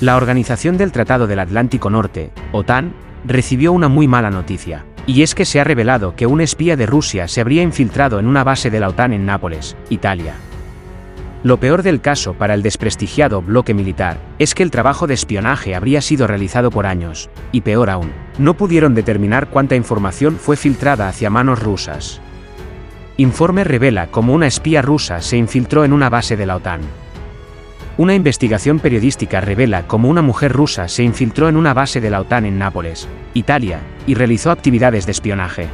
La Organización del Tratado del Atlántico Norte, OTAN, recibió una muy mala noticia, y es que se ha revelado que un espía de Rusia se habría infiltrado en una base de la OTAN en Nápoles, Italia. Lo peor del caso para el desprestigiado bloque militar es que el trabajo de espionaje habría sido realizado por años, y peor aún, no pudieron determinar cuánta información fue filtrada hacia manos rusas. Informe revela cómo una espía rusa se infiltró en una base de la OTAN. Una investigación periodística revela cómo una mujer rusa se infiltró en una base de la OTAN en Nápoles, Italia, y realizó actividades de espionaje.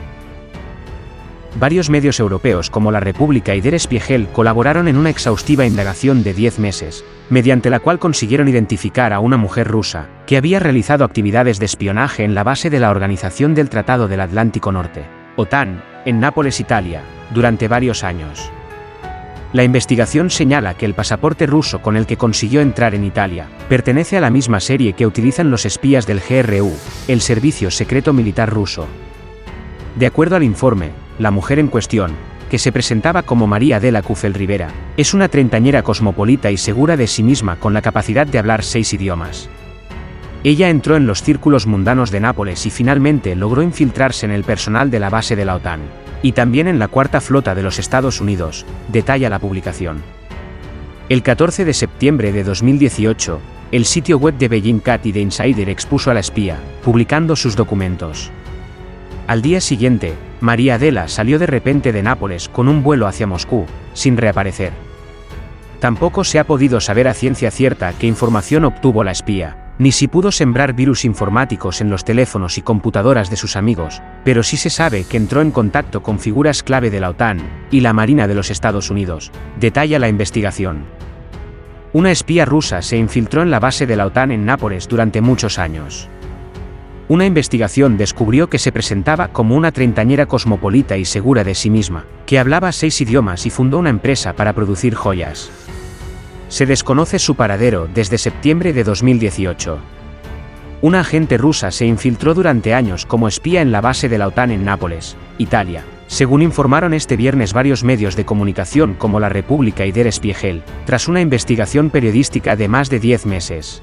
Varios medios europeos como La República y Der Spiegel colaboraron en una exhaustiva indagación de 10 meses, mediante la cual consiguieron identificar a una mujer rusa, que había realizado actividades de espionaje en la base de la Organización del Tratado del Atlántico Norte, OTAN, en Nápoles, Italia, durante varios años. La investigación señala que el pasaporte ruso con el que consiguió entrar en Italia pertenece a la misma serie que utilizan los espías del GRU, el Servicio Secreto Militar ruso. De acuerdo al informe, la mujer en cuestión, que se presentaba como María Adela Kufel-Rivera, es una treintañera cosmopolita y segura de sí misma con la capacidad de hablar 6 idiomas. Ella entró en los círculos mundanos de Nápoles y finalmente logró infiltrarse en el personal de la base de la OTAN, y también en la Cuarta Flota de los Estados Unidos, detalla la publicación. El 14 de septiembre de 2018, el sitio web de Beijing Cat y The Insider expuso a la espía, publicando sus documentos. Al día siguiente, María Adela salió de repente de Nápoles con un vuelo hacia Moscú, sin reaparecer. Tampoco se ha podido saber a ciencia cierta qué información obtuvo la espía, ni si pudo sembrar virus informáticos en los teléfonos y computadoras de sus amigos, pero sí se sabe que entró en contacto con figuras clave de la OTAN y la Marina de los Estados Unidos, detalla la investigación. Una espía rusa se infiltró en la base de la OTAN en Nápoles durante muchos años. Una investigación descubrió que se presentaba como una treintañera cosmopolita y segura de sí misma, que hablaba 6 idiomas y fundó una empresa para producir joyas. Se desconoce su paradero desde septiembre de 2018. Una agente rusa se infiltró durante años como espía en la base de la OTAN en Nápoles, Italia, según informaron este viernes varios medios de comunicación como La República y Der Spiegel, tras una investigación periodística de más de 10 meses.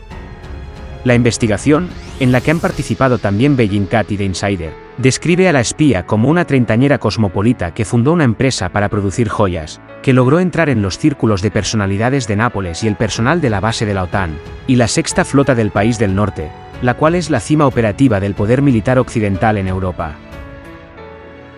La investigación, en la que han participado también Beijing Cat y The Insider, describe a la espía como una treintañera cosmopolita que fundó una empresa para producir joyas, que logró entrar en los círculos de personalidades de Nápoles y el personal de la base de la OTAN, y la Sexta Flota del país del norte, la cual es la cima operativa del poder militar occidental en Europa.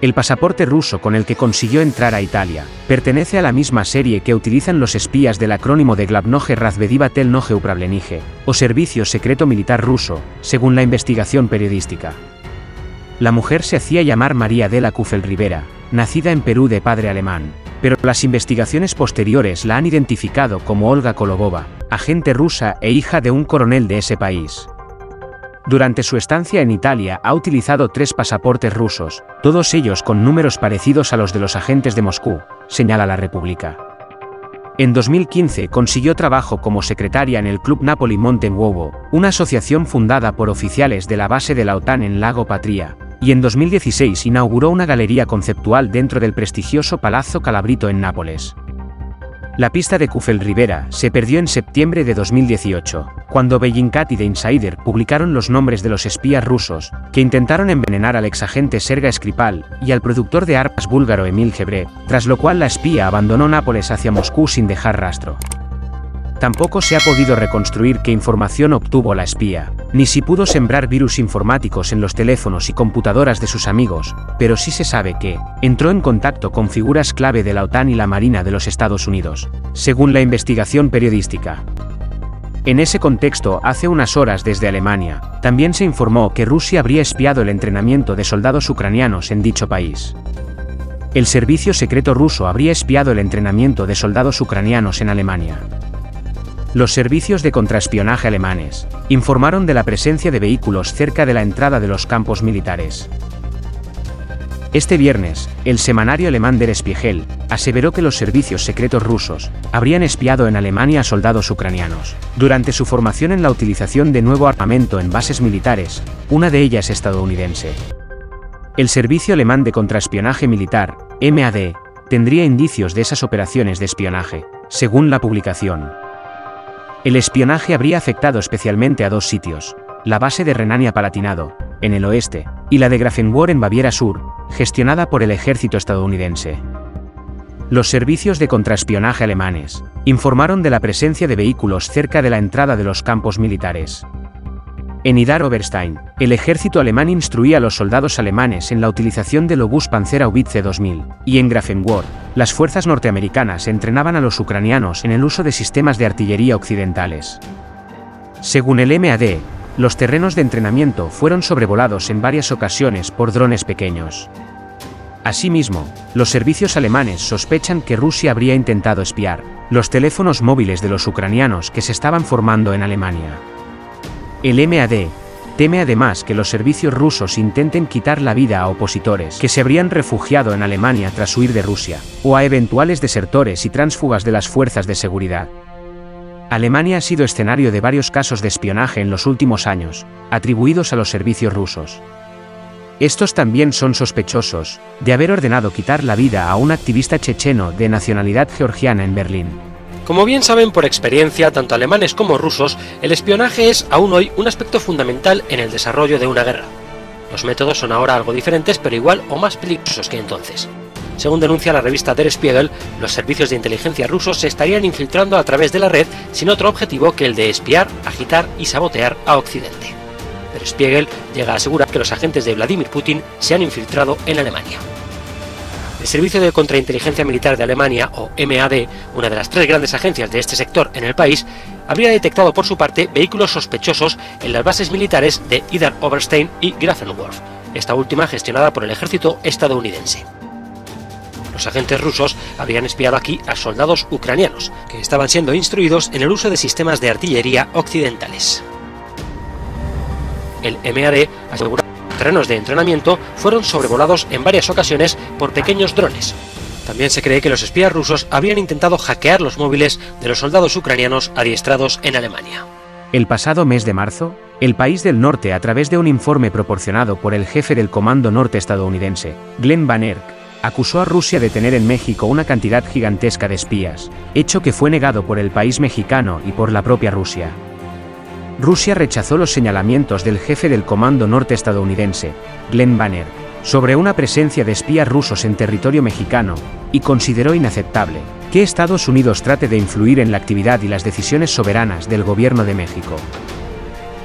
El pasaporte ruso con el que consiguió entrar a Italia pertenece a la misma serie que utilizan los espías del acrónimo de Glavnoje Razvedivatelnoje Upravlenije, o Servicio Secreto Militar Ruso, según la investigación periodística. La mujer se hacía llamar María Adela Kufel-Rivera, nacida en Perú de padre alemán, pero las investigaciones posteriores la han identificado como Olga Kolobova, agente rusa e hija de un coronel de ese país. Durante su estancia en Italia ha utilizado 3 pasaportes rusos, todos ellos con números parecidos a los de los agentes de Moscú, señala La República. En 2015 consiguió trabajo como secretaria en el Club Napoli Monte Nuovo, una asociación fundada por oficiales de la base de la OTAN en Lago Patria, y en 2016 inauguró una galería conceptual dentro del prestigioso Palazzo Calabrito en Nápoles. La pista de Kufel-Rivera se perdió en septiembre de 2018, cuando Beijing Cat y The Insider publicaron los nombres de los espías rusos, que intentaron envenenar al exagente Sergei Skripal y al productor de armas búlgaro Emil Gebrev, tras lo cual la espía abandonó Nápoles hacia Moscú sin dejar rastro. Tampoco se ha podido reconstruir qué información obtuvo la espía, ni si pudo sembrar virus informáticos en los teléfonos y computadoras de sus amigos, pero sí se sabe que entró en contacto con figuras clave de la OTAN y la Marina de los Estados Unidos, según la investigación periodística. En ese contexto, hace unas horas desde Alemania, también se informó que Rusia habría espiado el entrenamiento de soldados ucranianos en dicho país. El servicio secreto ruso habría espiado el entrenamiento de soldados ucranianos en Alemania. Los servicios de contraespionaje alemanes informaron de la presencia de vehículos cerca de la entrada de los campos militares. Este viernes, el semanario alemán Der Spiegel aseveró que los servicios secretos rusos habrían espiado en Alemania a soldados ucranianos, durante su formación en la utilización de nuevo armamento en bases militares, una de ellas estadounidense. El Servicio Alemán de Contraespionaje Militar, MAD, tendría indicios de esas operaciones de espionaje, según la publicación. El espionaje habría afectado especialmente a dos sitios: la base de Renania-Palatinado, en el oeste, y la de Grafenwohr en Baviera Sur, gestionada por el ejército estadounidense. Los servicios de contraespionaje alemanes informaron de la presencia de vehículos cerca de la entrada de los campos militares. En Idar Oberstein, el ejército alemán instruía a los soldados alemanes en la utilización del obús Panzerhaubitze 2000, y en Grafenwohr, las fuerzas norteamericanas entrenaban a los ucranianos en el uso de sistemas de artillería occidentales. Según el MAD, los terrenos de entrenamiento fueron sobrevolados en varias ocasiones por drones pequeños. Asimismo, los servicios alemanes sospechan que Rusia habría intentado espiar los teléfonos móviles de los ucranianos que se estaban formando en Alemania. El MAD teme además que los servicios rusos intenten quitar la vida a opositores que se habrían refugiado en Alemania tras huir de Rusia, o a eventuales desertores y tránsfugas de las fuerzas de seguridad. Alemania ha sido escenario de varios casos de espionaje en los últimos años, atribuidos a los servicios rusos. Estos también son sospechosos de haber ordenado quitar la vida a un activista checheno de nacionalidad georgiana en Berlín. Como bien saben por experiencia, tanto alemanes como rusos, el espionaje es aún hoy un aspecto fundamental en el desarrollo de una guerra. Los métodos son ahora algo diferentes, pero igual o más peligrosos que entonces. Según denuncia la revista Der Spiegel, los servicios de inteligencia rusos se estarían infiltrando a través de la red sin otro objetivo que el de espiar, agitar y sabotear a Occidente. Der Spiegel llega a asegurar que los agentes de Vladimir Putin se han infiltrado en Alemania. El Servicio de Contrainteligencia Militar de Alemania, o MAD, una de las tres grandes agencias de este sector en el país, habría detectado por su parte vehículos sospechosos en las bases militares de Idar Oberstein y Grafenwohr, esta última gestionada por el ejército estadounidense. Los agentes rusos habrían espiado aquí a soldados ucranianos, que estaban siendo instruidos en el uso de sistemas de artillería occidentales. El MAD asegura que los terrenos de entrenamiento fueron sobrevolados en varias ocasiones por pequeños drones. También se cree que los espías rusos habrían intentado hackear los móviles de los soldados ucranianos adiestrados en Alemania. El pasado mes de marzo, el país del norte, a través de un informe proporcionado por el jefe del Comando Norte estadounidense, Glenn Van Erck, acusó a Rusia de tener en México una cantidad gigantesca de espías, hecho que fue negado por el país mexicano y por la propia Rusia. Rusia rechazó los señalamientos del jefe del Comando Norte estadounidense, Glenn Van Erck, sobre una presencia de espías rusos en territorio mexicano, y consideró inaceptable que Estados Unidos trate de influir en la actividad y las decisiones soberanas del gobierno de México.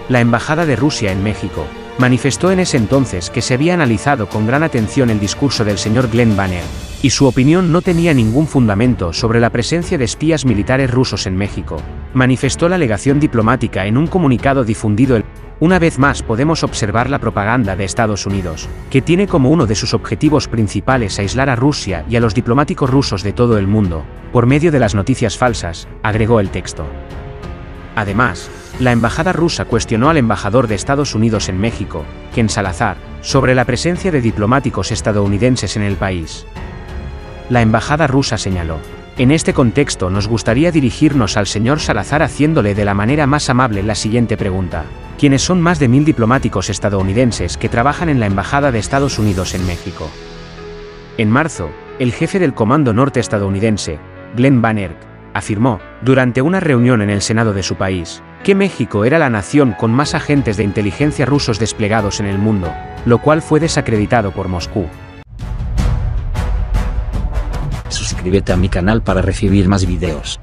La Embajada de Rusia en México manifestó en ese entonces que se había analizado con gran atención el discurso del señor Glenn Van Erck, y su opinión no tenía ningún fundamento sobre la presencia de espías militares rusos en México, manifestó la legación diplomática en un comunicado difundido el. Una vez más podemos observar la propaganda de Estados Unidos, que tiene como uno de sus objetivos principales aislar a Rusia y a los diplomáticos rusos de todo el mundo, por medio de las noticias falsas, agregó el texto. Además, la embajada rusa cuestionó al embajador de Estados Unidos en México, Ken Salazar, sobre la presencia de diplomáticos estadounidenses en el país. La embajada rusa señaló: en este contexto nos gustaría dirigirnos al señor Salazar haciéndole de la manera más amable la siguiente pregunta: ¿quiénes son más de 1000 diplomáticos estadounidenses que trabajan en la embajada de Estados Unidos en México? En marzo, el jefe del Comando Norte estadounidense, Glenn Van Erck, afirmó, durante una reunión en el Senado de su país, que México era la nación con más agentes de inteligencia rusos desplegados en el mundo, lo cual fue desacreditado por Moscú. Suscríbete a mi canal para recibir más videos.